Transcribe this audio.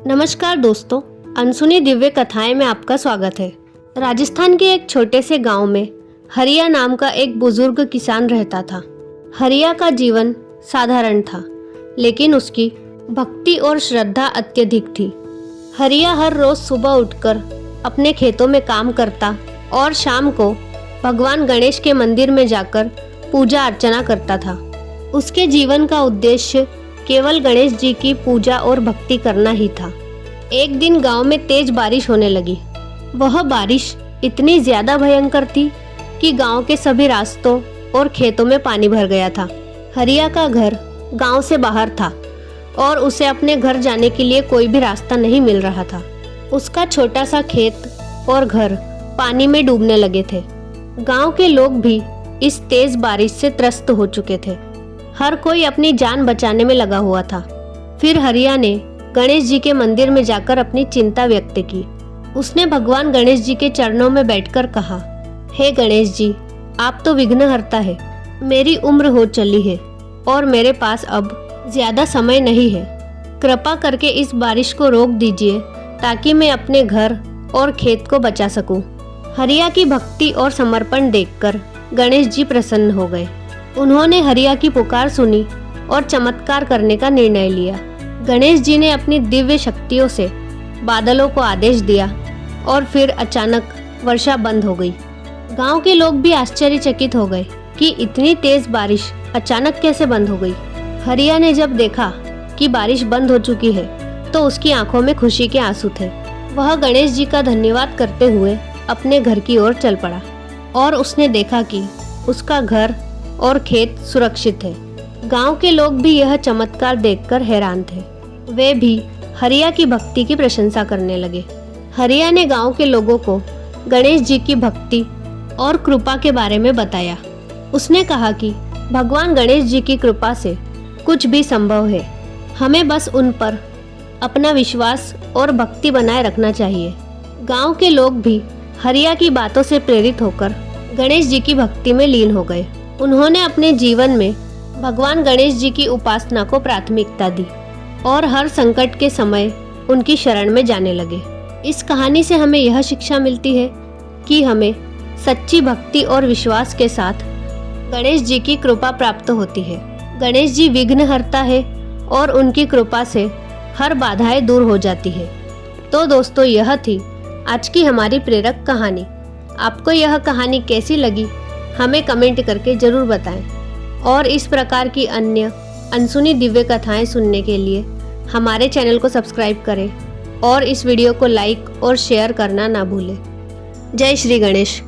नमस्कार दोस्तों, अनसुनी दिव्य कथाएं में आपका स्वागत है। राजस्थान के एक छोटे से गांव में हरिया नाम का एक बुजुर्ग किसान रहता था। हरिया का जीवन साधारण था, लेकिन उसकी भक्ति और श्रद्धा अत्यधिक थी। हरिया हर रोज सुबह उठकर अपने खेतों में काम करता और शाम को भगवान गणेश के मंदिर में जाकर पूजा अर्चना करता था। उसके जीवन का उद्देश्य केवल गणेश जी की पूजा और भक्ति करना ही था। एक दिन गांव में तेज बारिश होने लगी। वह बारिश इतनी ज्यादा भयंकर थी कि गांव के सभी रास्तों और खेतों में पानी भर गया था। हरिया का घर गांव से बाहर था और उसे अपने घर जाने के लिए कोई भी रास्ता नहीं मिल रहा था। उसका छोटा सा खेत और घर पानी में डूबने लगे थे। गांव के लोग भी इस तेज बारिश से त्रस्त हो चुके थे। हर कोई अपनी जान बचाने में लगा हुआ था। फिर हरिया ने गणेश जी के मंदिर में जाकर अपनी चिंता व्यक्त की। उसने भगवान गणेश जी के चरणों में बैठकर कहा, हे गणेश जी, आप तो विघ्नहर्ता है। मेरी उम्र हो चली है और मेरे पास अब ज्यादा समय नहीं है। कृपा करके इस बारिश को रोक दीजिए ताकि मैं अपने घर और खेत को बचा सकूं। हरिया की भक्ति और समर्पण देखकर गणेश जी प्रसन्न हो गए। उन्होंने हरिया की पुकार सुनी और चमत्कार करने का निर्णय लिया। गणेश जी ने अपनी दिव्य शक्तियों से बादलों को आदेश दिया और फिर अचानक वर्षा बंद हो गई। गांव के लोग भी आश्चर्यचकित हो गए कि इतनी तेज बारिश अचानक कैसे बंद हो गई। हरिया ने जब देखा कि बारिश बंद हो चुकी है तो उसकी आंखों में खुशी के आंसू थे। वह गणेश जी का धन्यवाद करते हुए अपने घर की ओर चल पड़ा और उसने देखा कि उसका घर और खेत सुरक्षित है। गांव के लोग भी यह चमत्कार देखकर हैरान थे। वे भी हरिया की भक्ति की प्रशंसा करने लगे। हरिया ने गांव के लोगों को गणेश जी की भक्ति और कृपा के बारे में बताया। उसने कहा कि भगवान गणेश जी की कृपा से कुछ भी संभव है। हमें बस उन पर अपना विश्वास और भक्ति बनाए रखना चाहिए। गांव के लोग भी हरिया की बातों से प्रेरित होकर गणेश जी की भक्ति में लीन हो गए। उन्होंने अपने जीवन में भगवान गणेश जी की उपासना को प्राथमिकता दी और हर संकट के समय उनकी शरण में जाने लगे। इस कहानी से हमें यह शिक्षा मिलती है कि हमें सच्ची भक्ति और विश्वास के साथ गणेश जी की कृपा प्राप्त होती है। गणेश जी विघ्नहर्ता है और उनकी कृपा से हर बाधाएं दूर हो जाती है। तो दोस्तों, यह थी आज की हमारी प्रेरक कहानी। आपको यह कहानी कैसी लगी हमें कमेंट करके जरूर बताएं और इस प्रकार की अन्य अनसुनी दिव्य कथाएं सुनने के लिए हमारे चैनल को सब्सक्राइब करें और इस वीडियो को लाइक और शेयर करना ना भूलें। जय श्री गणेश।